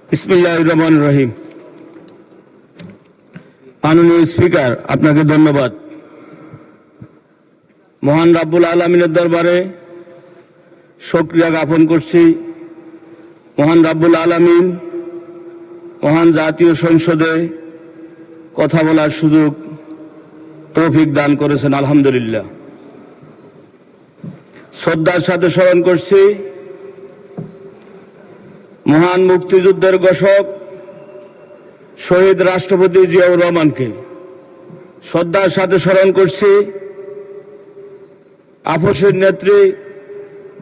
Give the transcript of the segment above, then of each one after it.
বিসমিল্লাহির রহমানির রহিম। মাননীয় স্পিকার, আপনাকে ধন্যবাদ। মহান রাব্বুল আলামিনের দরবারে শুকরিয়া জ্ঞাপন করছি। মহান রাব্বুল আলামিন মহান জাতীয় সংসদে কথা বলার সুযোগ তৌফিক দান করেছেন, আলহামদুলিল্লাহ। শ্রদ্ধার সাথে স্মরণ করছি মহান মুক্তিযুদ্ধের ঘোষক শহীদ রাষ্ট্রপতি জিয়াউর রহমানকে। শ্রদ্ধার সাথে স্মরণ করছি আপসের নেত্রী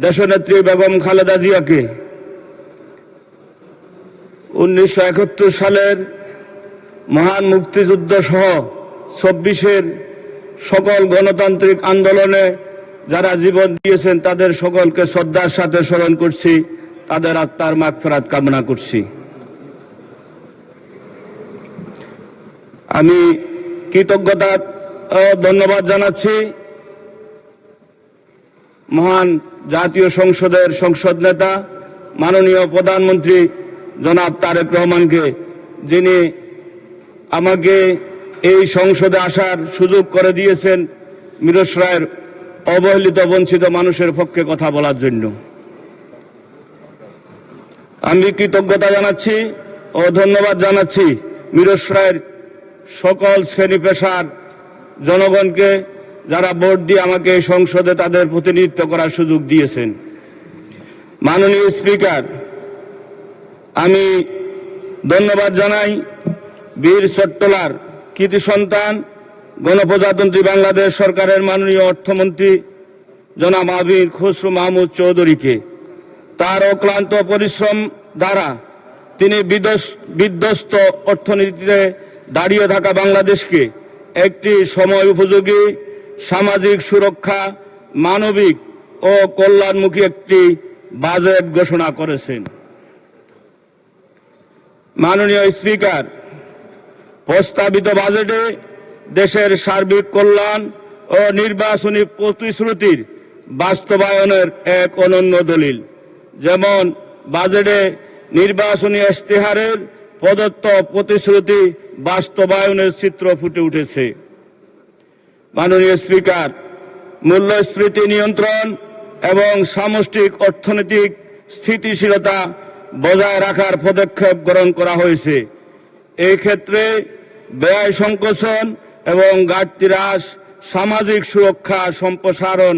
দেশনেত্রী বেগম খালেদা জিয়াকে। 1971 সালের মহান মুক্তিযুদ্ধ সহ 24-এর সকল গণতান্ত্রিক আন্দোলনে যারা জীবন দিয়েছেন তাদের সকলকে শ্রদ্ধার সাথে স্মরণ করছি, তাদের আত্মার মাগফিরাত কামনা করছি। আমি কৃতজ্ঞতা ও ধন্যবাদ জানাচ্ছি মহান জাতীয় সংসদের সংসদ নেতা মাননীয় প্রধানমন্ত্রী জনাব তারেক রহমানকে, যিনি আমাকে এই সংসদে আসার সুযোগ করে দিয়েছেন মিরসরাইয়ের অবহেলিত বঞ্চিত মানুষের পক্ষে কথা বলার জন্য। আমি কৃতজ্ঞতা জানাচ্ছি ও ধন্যবাদ জানাচ্ছি মিরসরাইয়ের সকল শ্রেণী পেশার জনগণকে, যারা ভোট দিয়ে আমাকে এই সংসদে তাদের প্রতিনিধিত্ব করার সুযোগ দিয়েছেন। মাননীয় স্পিকার, আমি ধন্যবাদ জানাই বীর চট্টলার কৃতি সন্তান গণপ্রজাতন্ত্রী বাংলাদেশ সরকারের মাননীয় অর্থমন্ত্রী জনাব আমির খসরু মাহমুদ চৌধুরীকে। তার অক্লান্ত পরিশ্রম দ্বারা তিনি বিধ্বস্ত অর্থনীতিতে দাঁড়িয়ে থাকা বাংলাদেশকে একটি সময় উপযোগী সামাজিক সুরক্ষা, মানবিক ও কল্যাণমুখী একটি বাজেট ঘোষণা করেছেন। মাননীয় স্পিকার, প্রস্তাবিত বাজেটে দেশের সার্বিক কল্যাণ ও নির্বাচনী প্রতিশ্রুতির বাস্তবায়নের এক অনন্য দলিল। যেমন বাজেটে নির্বাচনী ইশতেহারের প্রদত্ত প্রতিশ্রুতি বাস্তবায়নের চিত্র ফুটে উঠেছে। মাননীয় স্পিকার, মূল্যস্ফীতি নিয়ন্ত্রণ এবং সামষ্টিক অর্থনৈতিক স্থিতিশীলতা বজায় রাখার পদক্ষেপ গ্রহণ করা হয়েছে। এই ক্ষেত্রে ব্যয় সংকোচন এবং ঘাটতি হ্রাস, সামাজিক সুরক্ষা সম্প্রসারণ,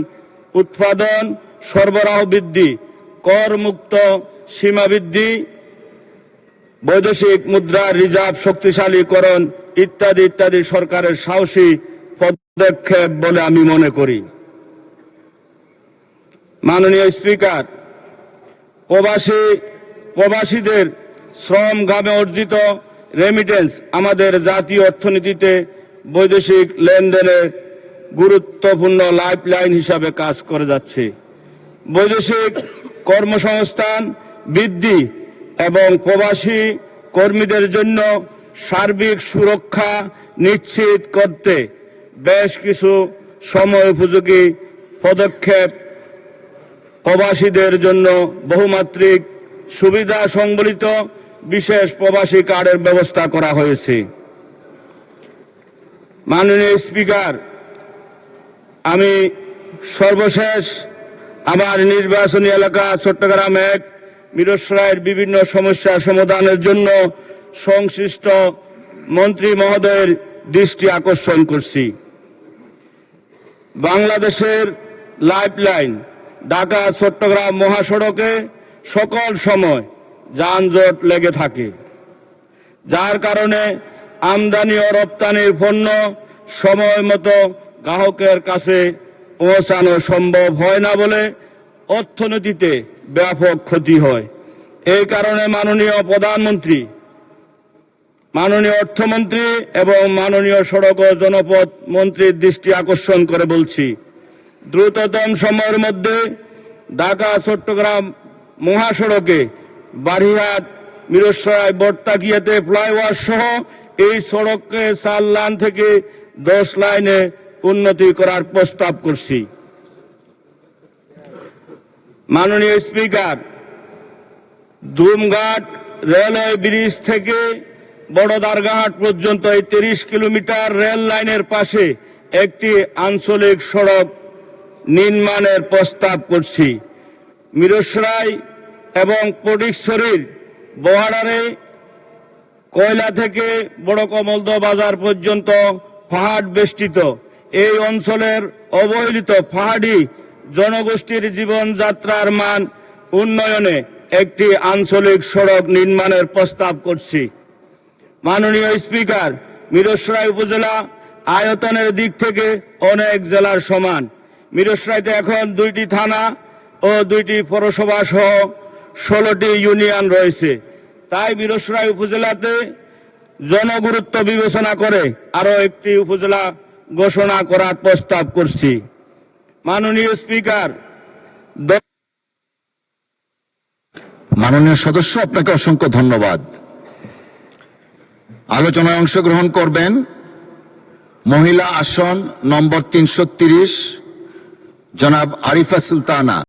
উৎপাদন সরবরাহ বৃদ্ধি, কর মুক্ত সীমা বৃদ্ধি, বৈদেশিক মুদ্রার রিজার্ভ শক্তিশালীকরণ ইত্যাদি ইত্যাদি সরকারের সাহসী পদক্ষেপ বলে আমি মনে করি। মাননীয় স্পিকার, প্রবাসীদের শ্রম ঘামে অর্জিত রেমিটেন্স আমাদের জাতীয় অর্থনীতিতে বৈদেশিক লেনদেনের গুরুত্বপূর্ণ লাইফলাইন হিসাবে কাজ করে যাচ্ছে। বৈদেশিক কর্মসংস্থান বৃদ্ধি এবং প্রবাসী কর্মীদের জন্য সার্বিক সুরক্ষা নিশ্চিত করতে বেশ কিছু সময় উপযোগী পদক্ষেপ প্রবাসীদের জন্য বহুমাত্রিক সুবিধা সংবলিত বিশেষ প্রবাসী কার্ডের ব্যবস্থা করা হয়েছে। মাননীয় স্পিকার, আমি সর্বশেষ আমার নির্বাচনী এলাকা চট্টগ্রাম 1 মিরসরাইয়ের বিভিন্ন সমস্যা সমাধানের জন্য সংশ্লিষ্ট মন্ত্রী মহোদয়ের দৃষ্টি আকর্ষণ করছি। বাংলাদেশের লাইফলাইন ঢাকা চট্টগ্রাম মহাসড়কে সকল সময় যানজট লেগে থাকে, যার কারণে আমদানি ও রপ্তানির পণ্য সময় মতো গ্রাহকের কাছে পৌঁছানো সম্ভব হয় না বলে অর্থনীতিতে ব্যাপক ক্ষতি হয়। এই কারণে মাননীয় প্রধানমন্ত্রী, মাননীয় অর্থমন্ত্রী এবং মাননীয় সড়ক ও জনপথ মন্ত্রীর দৃষ্টি আকর্ষণ করে বলছি, দ্রুততম সময়ের মধ্যে ঢাকা চট্টগ্রাম মহাসড়কে বারিহাট মিরসরাই বটতকিয়াতে ফ্লাইওভার সহ এই সড়ককে 4 লাইন থেকে 10 লাইনে উন্নতি করার প্রস্তাব করছি। মাননীয় স্পিকার, ধুমঘাট রেলওয়ে ব্রিজ থেকে বড় দারগাহাট পর্যন্ত এই 30 কিলোমিটার রেল লাইনের পাশে একটি আঞ্চলিক সড়ক নির্মাণের প্রস্তাব করছি। মিরসরাই এবং ফটিকছড়ির বর্ডারে কয়লা থেকে বড় কমলদ বাজার পর্যন্ত পাহাড় বেষ্টিত এই অঞ্চলের অবহেলিত পাহাড়ি জনগোষ্ঠীর জীবনযাত্রার মান উন্নয়নে একটি আঞ্চলিক সড়ক নির্মাণের প্রস্তাব করছি। মাননীয় স্পিকার, মিরসরাই উপজেলা আয়তনের দিক থেকে অনেক জেলার সমান। মিরসরাইতে এখন 2টি থানা ও 2টি পৌরসভা সহ 16টি ইউনিয়ন রয়েছে। তাই মিরসরাই উপজেলাতে জনগুরুত্ব বিবেচনা করে আরো একটি উপজেলা ঘোষণা করার প্রস্তাব করছি। মাননীয় স্পিকার, মাননীয় সদস্য, আপনাকে অসংখ্য ধন্যবাদ। আলোচনায় অংশগ্রহণ করবেন মহিলা আসন নম্বর 330 জনাব আরিফা সুলতানা।